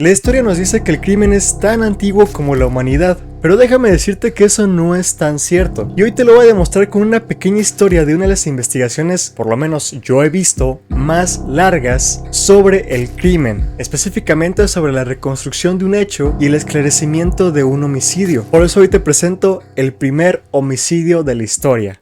La historia nos dice que el crimen es tan antiguo como la humanidad, pero déjame decirte que eso no es tan cierto. Y hoy te lo voy a demostrar con una pequeña historia de una de las investigaciones, por lo menos yo he visto, más largas sobre el crimen. Específicamente sobre la reconstrucción de un hecho y el esclarecimiento de un homicidio. Por eso hoy te presento el primer homicidio de la historia.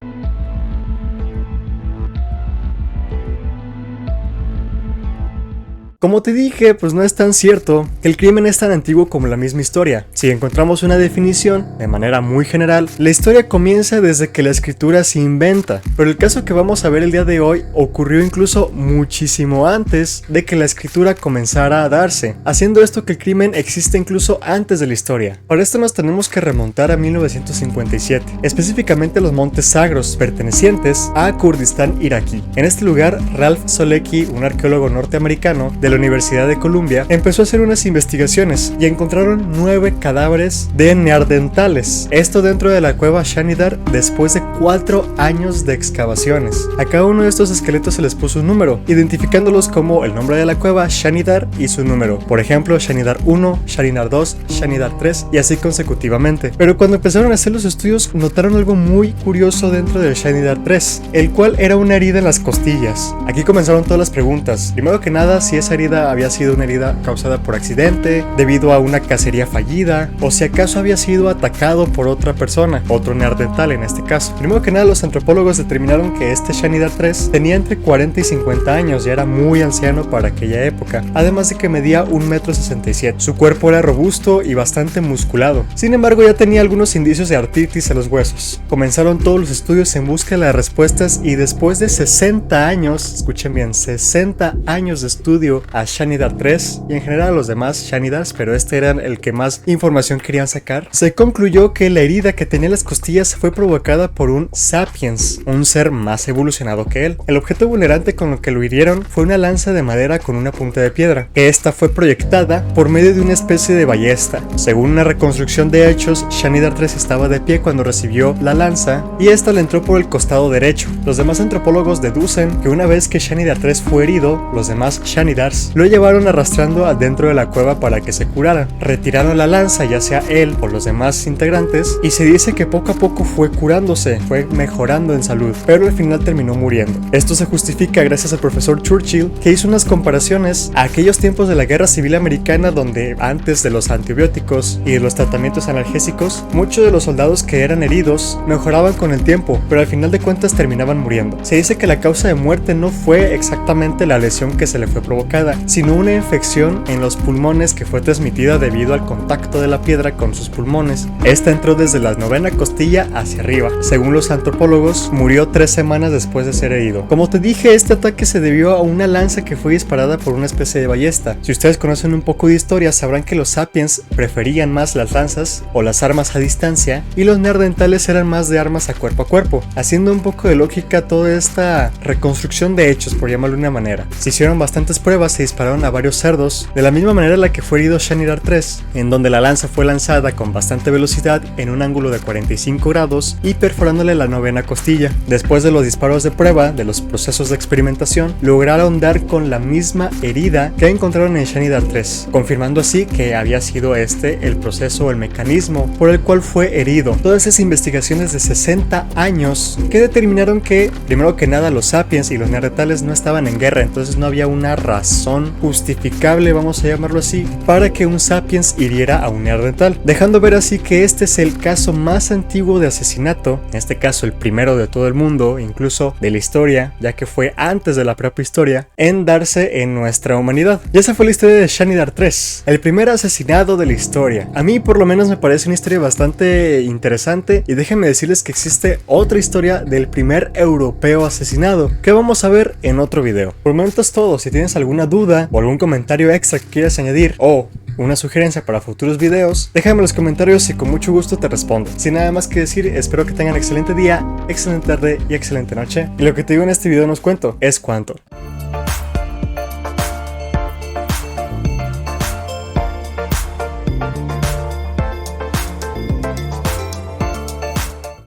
Como te dije, pues no es tan cierto que el crimen es tan antiguo como la misma historia. Si encontramos una definición, de manera muy general, la historia comienza desde que la escritura se inventa, pero el caso que vamos a ver el día de hoy ocurrió incluso muchísimo antes de que la escritura comenzara a darse, haciendo esto que el crimen existe incluso antes de la historia. Para esto nos tenemos que remontar a 1957, específicamente los Montes Zagros, pertenecientes a Kurdistán iraquí. En este lugar, Ralph Solecki, un arqueólogo norteamericano de la Universidad de Columbia, empezó a hacer unas investigaciones y encontraron 9 cadáveres de neandertales. Esto dentro de la cueva Shanidar después de 4 años de excavaciones. A cada uno de estos esqueletos se les puso un número, identificándolos como el nombre de la cueva, Shanidar y su número. Por ejemplo, Shanidar 1, Shanidar 2, Shanidar 3 y así consecutivamente. Pero cuando empezaron a hacer los estudios notaron algo muy curioso dentro del Shanidar 3, el cual era una herida en las costillas. Aquí comenzaron todas las preguntas. Primero que nada, si esa herida había sido una herida causada por accidente, debido a una cacería fallida, o si acaso había sido atacado por otra persona, otro neandertal en este caso. Primero que nada, los antropólogos determinaron que este Shanidar 3 tenía entre 40 y 50 años, ya era muy anciano para aquella época, además de que medía 1,67 m. Su cuerpo era robusto y bastante musculado, sin embargo ya tenía algunos indicios de artritis en los huesos. Comenzaron todos los estudios en busca de respuestas y después de 60 años, escuchen bien, 60 años de estudio a Shanidar 3 y en general a los demás Shanidars, pero este era el que más información querían sacar, se concluyó que la herida que tenía en las costillas fue provocada por un sapiens, un ser más evolucionado que él. El objeto vulnerante con lo que lo hirieron fue una lanza de madera con una punta de piedra, que esta fue proyectada por medio de una especie de ballesta. Según una reconstrucción de hechos, Shanidar 3 estaba de pie cuando recibió la lanza y esta le entró por el costado derecho. Los demás antropólogos deducen que una vez que Shanidar 3 fue herido, los demás Shanidars lo llevaron arrastrando adentro de la cueva para que se curara. Retiraron la lanza, ya sea él o los demás integrantes, y se dice que poco a poco fue curándose, fue mejorando en salud, pero al final terminó muriendo. Esto se justifica gracias al profesor Churchill, que hizo unas comparaciones a aquellos tiempos de la Guerra Civil Americana, donde antes de los antibióticos y de los tratamientos analgésicos, muchos de los soldados que eran heridos mejoraban con el tiempo, pero al final de cuentas terminaban muriendo. Se dice que la causa de muerte no fue exactamente la lesión que se le fue provocada, sino una infección en los pulmones que fue transmitida debido al contacto de la piedra con sus pulmones. Esta entró desde la 9ª costilla hacia arriba. Según los antropólogos, murió 3 semanas después de ser herido. Como te dije, este ataque se debió a una lanza que fue disparada por una especie de ballesta. Si ustedes conocen un poco de historia, sabrán que los sapiens preferían más las lanzas o las armas a distancia y los neandertales eran más de armas a cuerpo. Haciendo un poco de lógica toda esta reconstrucción de hechos, por llamarlo de una manera. Se hicieron bastantes pruebas, se dispararon a varios cerdos, de la misma manera en la que fue herido Shanidar 3, en donde la lanza fue lanzada con bastante velocidad en un ángulo de 45 grados y perforándole la 9ª costilla. Después de los disparos de prueba, de los procesos de experimentación, lograron dar con la misma herida que encontraron en Shanidar 3, confirmando así que había sido este el proceso o el mecanismo por el cual fue herido. Todas esas investigaciones de 60 años que determinaron que, primero que nada, los sapiens y los neandertales no estaban en guerra, entonces no había una razón justificable, vamos a llamarlo así, para que un sapiens hiriera a un neandertal, dejando ver así que este es el caso más antiguo de asesinato, en este caso el primero de todo el mundo, incluso de la historia, ya que fue antes de la propia historia, en darse en nuestra humanidad. Y esa fue la historia de Shanidar 3, el primer asesinado de la historia. A mí por lo menos me parece una historia bastante interesante y déjenme decirles que existe otra historia del primer europeo asesinado, que vamos a ver en otro video. Por el momento es todo. Si tienes alguna duda o algún comentario extra que quieras añadir o una sugerencia para futuros videos, déjame en los comentarios y con mucho gusto te respondo. Sin nada más que decir, espero que tengan excelente día, excelente tarde y excelente noche. Y lo que te digo en este video no es cuento, es cuanto.